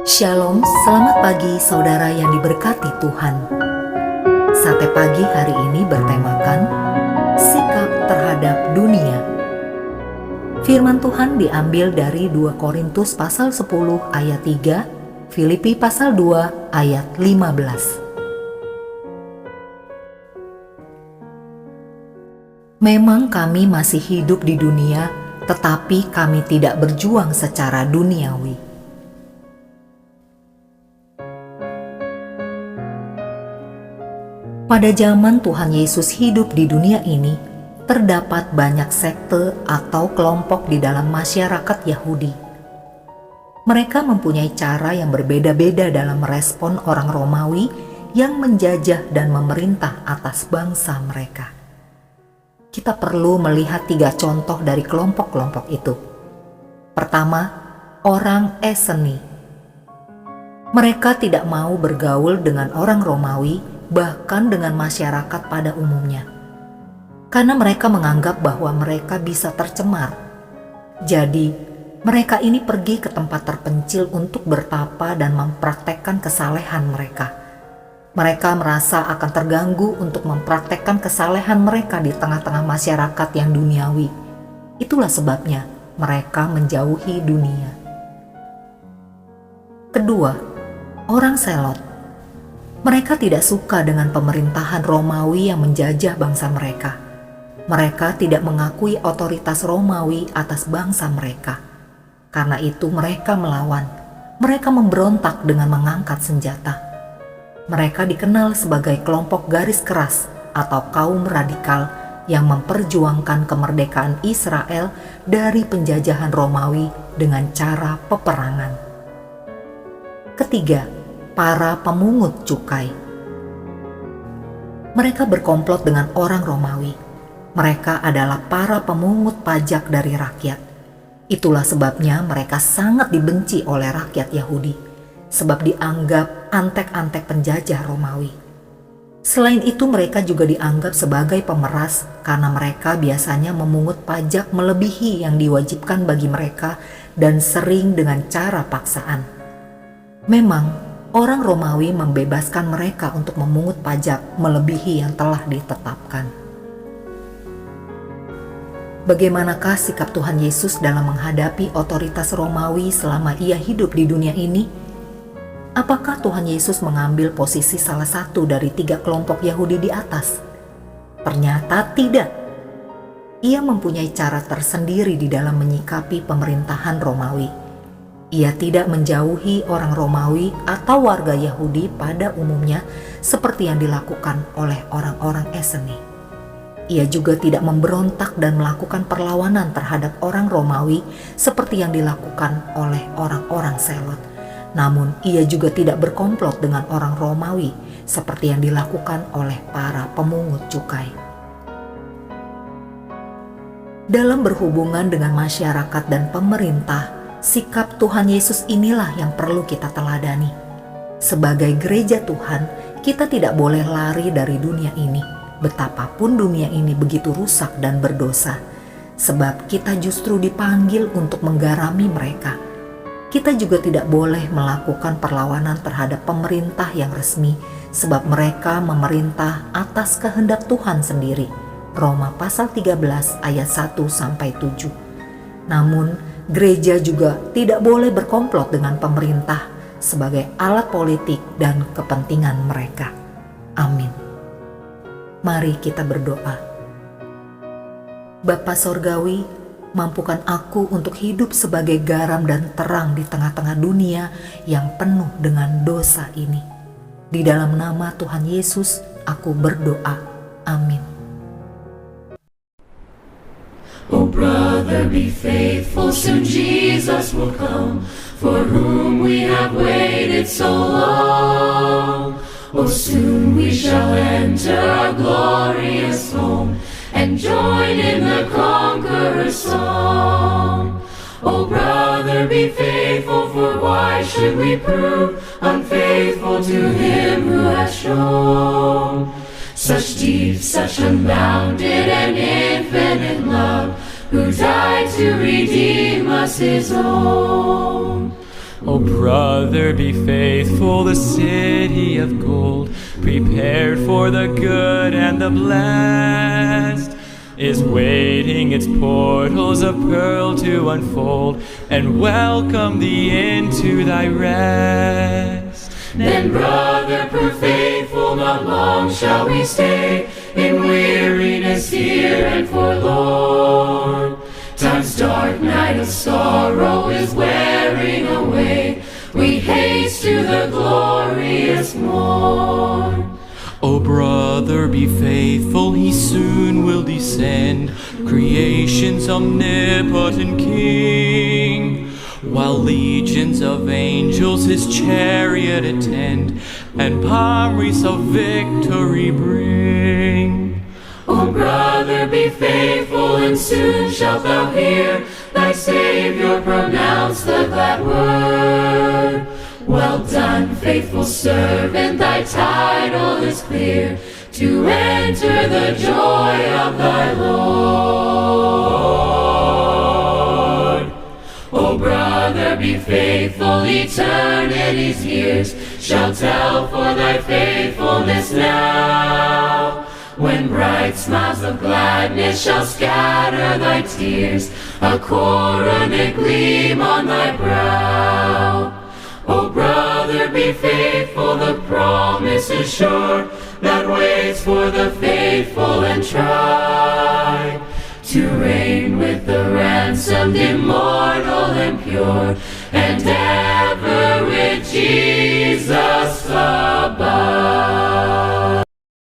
Shalom, selamat pagi saudara yang diberkati Tuhan. Sate pagi hari ini bertemakan sikap terhadap dunia. Firman Tuhan diambil dari 2 Korintus pasal 10 ayat 3, Filipi pasal 2 ayat 15. Memang kami masih hidup di dunia, tetapi kami tidak berjuang secara duniawi. Pada zaman Tuhan Yesus hidup di dunia ini, terdapat banyak sekte atau kelompok di dalam masyarakat Yahudi. Mereka mempunyai cara yang berbeda-beda dalam merespon orang Romawi yang menjajah dan memerintah atas bangsa mereka. Kita perlu melihat 3 contoh dari kelompok-kelompok itu. Pertama, orang Esseni. Mereka tidak mau bergaul dengan orang Romawi, bahkan dengan masyarakat pada umumnya, karena mereka menganggap bahwa mereka bisa tercemar. Jadi, mereka ini pergi ke tempat terpencil untuk bertapa dan mempraktekkan kesalehan mereka. Mereka merasa akan terganggu untuk mempraktekkan kesalehan mereka di tengah-tengah masyarakat yang duniawi. Itulah sebabnya mereka menjauhi dunia. Kedua, orang Selot. Mereka tidak suka dengan pemerintahan Romawi yang menjajah bangsa mereka. Mereka tidak mengakui otoritas Romawi atas bangsa mereka. Karena itu mereka melawan. Mereka memberontak dengan mengangkat senjata. Mereka dikenal sebagai kelompok garis keras atau kaum radikal yang memperjuangkan kemerdekaan Israel dari penjajahan Romawi dengan cara peperangan. Ketiga, para pemungut cukai. Mereka berkomplot dengan orang Romawi. Mereka adalah para pemungut pajak dari rakyat. Itulah sebabnya mereka sangat dibenci oleh rakyat Yahudi, sebab dianggap antek-antek penjajah Romawi. Selain itu mereka juga dianggap sebagai pemeras karena mereka biasanya memungut pajak melebihi yang diwajibkan bagi mereka dan sering dengan cara paksaan. Memang, orang Romawi membebaskan mereka untuk memungut pajak melebihi yang telah ditetapkan. Bagaimanakah sikap Tuhan Yesus dalam menghadapi otoritas Romawi selama ia hidup di dunia ini? Apakah Tuhan Yesus mengambil posisi salah satu dari 3 kelompok Yahudi di atas? Ternyata tidak. Ia mempunyai cara tersendiri di dalam menyikapi pemerintahan Romawi. Ia tidak menjauhi orang Romawi atau warga Yahudi pada umumnya seperti yang dilakukan oleh orang-orang Esseni. Ia juga tidak memberontak dan melakukan perlawanan terhadap orang Romawi seperti yang dilakukan oleh orang-orang Selot. Namun ia juga tidak berkomplot dengan orang Romawi seperti yang dilakukan oleh para pemungut cukai. Dalam berhubungan dengan masyarakat dan pemerintah, sikap Tuhan Yesus inilah yang perlu kita teladani. Sebagai gereja Tuhan, kita tidak boleh lari dari dunia ini, betapapun dunia ini begitu rusak dan berdosa, sebab kita justru dipanggil untuk menggarami mereka. Kita juga tidak boleh melakukan perlawanan terhadap pemerintah yang resmi, sebab mereka memerintah atas kehendak Tuhan sendiri. Roma pasal 13 ayat 1-7. Namun, gereja juga tidak boleh berkomplot dengan pemerintah sebagai alat politik dan kepentingan mereka. Amin. Mari kita berdoa. Bapa Sorgawi, mampukan aku untuk hidup sebagai garam dan terang di tengah-tengah dunia yang penuh dengan dosa ini. Di dalam nama Tuhan Yesus, aku berdoa. Amin. Oh brother, be faithful, soon Jesus will come, for whom we have waited so long. Oh soon we shall enter our glorious home, and join in the conqueror's song. Oh brother, be faithful, for why should we prove unfaithful to him who has shown such deep, such unbounded and infinite love, who died to redeem us his own? O brother, be faithful, the city of gold, prepared for the good and the blessed, is waiting its portals of pearl to unfold, and welcome thee into thy rest. Then, brother, prove faithful, not long shall we stay in weariness here and forlorn. Time's dark night of sorrow is wearing away. We haste to the glorious morn. O brother, be faithful, he soon will descend, creation's omnipotent King, while legions of angels his chariot attend, and palm wreaths of victory bring. O brother, be faithful, and soon shalt thou hear thy Savior pronounce the glad word. Well done, faithful servant, thy title is clear, to enter the joy of thy Lord. O brother, be faithful, eternity's years shall tell for thy faithfulness now. When bright smiles of gladness shall scatter thy tears, a coronet gleam on thy brow. O brother, be faithful, the promise is sure, that waits for the faithful and tried, to reign with the ransomed, immortal and pure, and ever with Jesus abide.